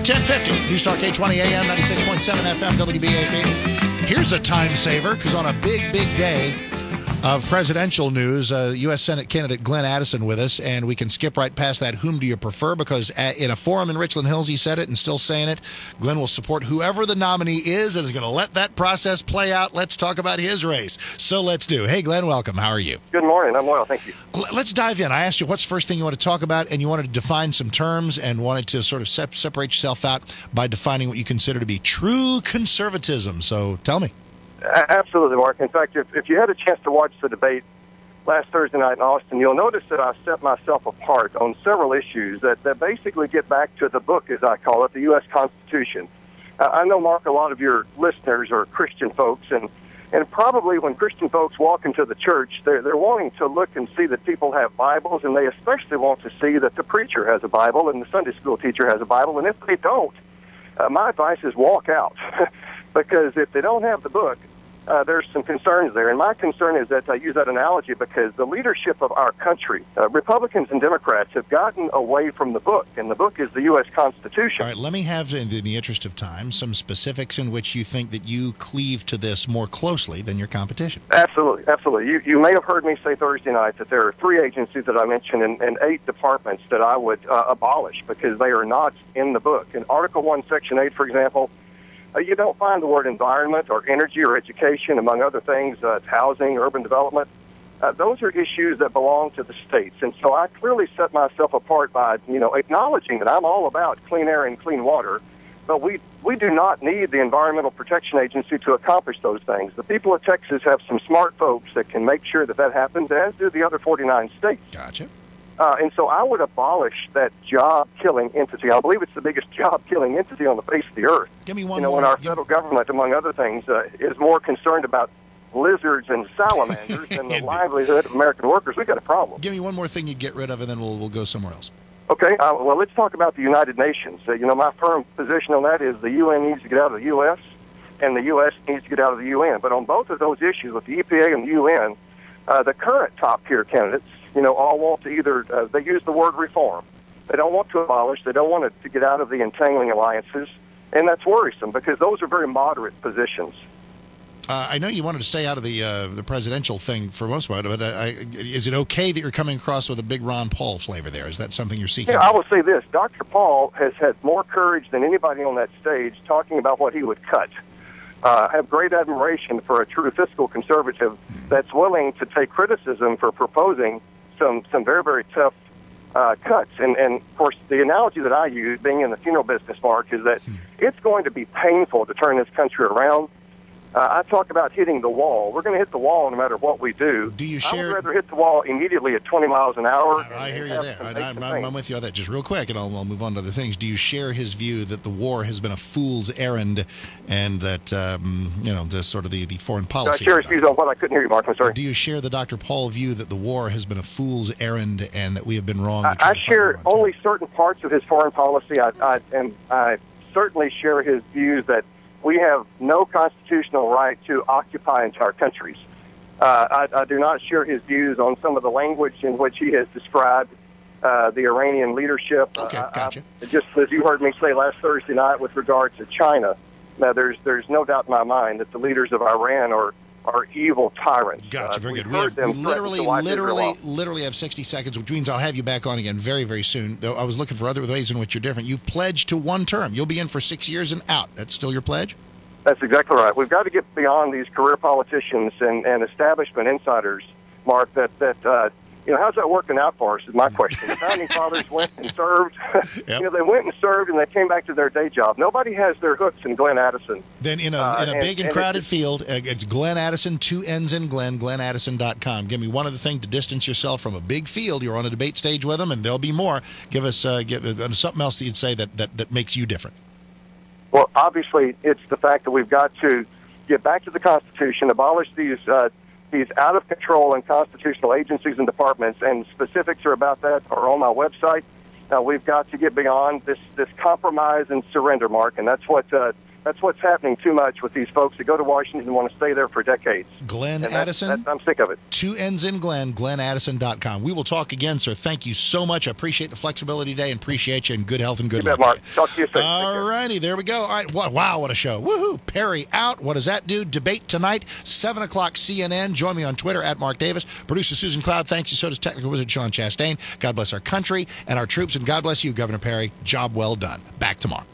1050. News Talk 820 AM, 96.7 FM, WBAP. Here's a time saver, because on a big, big day of presidential news, U.S. Senate candidate Glenn Addison with us, and we can skip right past that whom do you prefer, because in a forum in Richland Hills he said it and still saying it. Glenn will support whoever the nominee is and is going to let that process play out. Let's talk about his race. So let's do. Hey, Glenn, welcome. How are you? Good morning. I'm well, thank you. Let's dive in. I asked you what's the first thing you want to talk about, and you wanted to define some terms and wanted to sort of separate yourself out by defining what you consider to be true conservatism. So tell me. Absolutely, Mark. In fact, if you had a chance to watch the debate last Thursday night in Austin, you'll notice that I set myself apart on several issues that basically get back to the book, as I call it, the U.S. Constitution. I know, Mark, a lot of your listeners are Christian folks, and probably when Christian folks walk into the church, they're wanting to look and see that people have Bibles, and they especially want to see that the preacher has a Bible and the Sunday school teacher has a Bible. And if they don't, my advice is walk out, because if they don't have the book, there's some concerns there. And my concern is that I use that analogy because the leadership of our country, Republicans and Democrats, have gotten away from the book, and the book is the U.S. Constitution. All right, let me have, in the interest of time, some specifics in which you think that you cleave to this more closely than your competition. Absolutely, absolutely. You may have heard me say Thursday night that there are 3 agencies that I mentioned and 8 departments that I would abolish because they are not in the book. In Article 1, Section 8, for example, you don't find the word environment or energy or education, among other things, housing, urban development. Those are issues that belong to the states. And so I clearly set myself apart by, acknowledging that I'm all about clean air and clean water, but we do not need the Environmental Protection Agency to accomplish those things. The people of Texas have some smart folks that can make sure that happens, as do the other 49 states. Gotcha. And so I would abolish that job-killing entity. I believe it's the biggest job-killing entity on the face of the earth. Give me one more. When our federal government, among other things, is more concerned about lizards and salamanders than the livelihood of American workers, we've got a problem. Give me one more thing you'd get rid of, and then we'll go somewhere else. Okay. Well, let's talk about the United Nations. My firm position on that is the UN needs to get out of the U.S., and the U.S. needs to get out of the UN. But on both of those issues, with the EPA and the UN, the current top-tier candidates, all want to either, they use the word reform. They don't want to abolish. They don't want it to get out of the entangling alliances. And that's worrisome because those are very moderate positions. I know you wanted to stay out of the presidential thing for most part, but is it okay that you're coming across with a big Ron Paul flavor there? Is that something you're seeking? Yeah, I will say this. Dr. Paul has had more courage than anybody on that stage talking about what he would cut. I have great admiration for a true fiscal conservative that's willing to take criticism for proposing some very, very tough cuts. And, of course, the analogy that I use, being in the funeral business, Mark, is that it's going to be painful to turn this country around. I talk about hitting the wall. We're going to hit the wall no matter what we do. Do you share? I would rather hit the wall immediately at 20 miles an hour. I hear you there. I'm with you on that. Just real quick, and I'll move on to other things. Do you share his view that the war has been a fool's errand, and that the sort of the foreign policy? Do I share his views on what? I couldn't hear you, Mark. I'm sorry. Do you share the Dr. Paul view that the war has been a fool's errand and that we have been wrong? I share only certain parts of his foreign policy. I certainly share his views that we have no constitutional right to occupy entire countries. I do not share his views on some of the language in which he has described the Iranian leadership. Okay, gotcha. Just as you heard me say last Thursday night with regard to China, now there's no doubt in my mind that the leaders of Iran are evil tyrants. Gotcha, very good. We literally have 60 seconds, which means I'll have you back on again very, very soon. Though I was looking for other ways in which you're different. You've pledged to one term. You'll be in for 6 years and out. That's still your pledge? That's exactly right. We've got to get beyond these career politicians and establishment insiders, Mark, that how's that working out for us is my question. The Founding Fathers went and served. Yep. They went and served, and they came back to their day job. Nobody has their hooks in Glenn Addison. Then in a big and crowded field, it's Glenn Addison, 2 N's in Glenn, GlennAddison.com. Give me one other thing to distance yourself from a big field. You're on a debate stage with them, and there'll be more. Give us something else that you'd say that makes you different. Well, obviously, it's the fact that we've got to get back to the Constitution, abolish these out-of-control and constitutional agencies and departments, and specifics about that are on my website. We've got to get beyond this compromise and surrender, Mark, and that's what That's what's happening too much with these folks that go to Washington and want to stay there for decades. Glenn And Addison. I'm sick of it. 2 N's in Glenn, GlennAddison.com. We will talk again, sir. Thank you so much. I appreciate the flexibility today and appreciate you, and good health and good luck. Mark. Talk to you soon. All righty, there we go. All right, wow, what a show. Woohoo, Perry out. What does that do? Debate tonight, 7 o'clock CNN. Join me on Twitter, @Mark Davis. Producer Susan Cloud, thanks you. So does technical wizard Sean Chastain. God bless our country and our troops, and God bless you, Governor Perry. Job well done. Back tomorrow.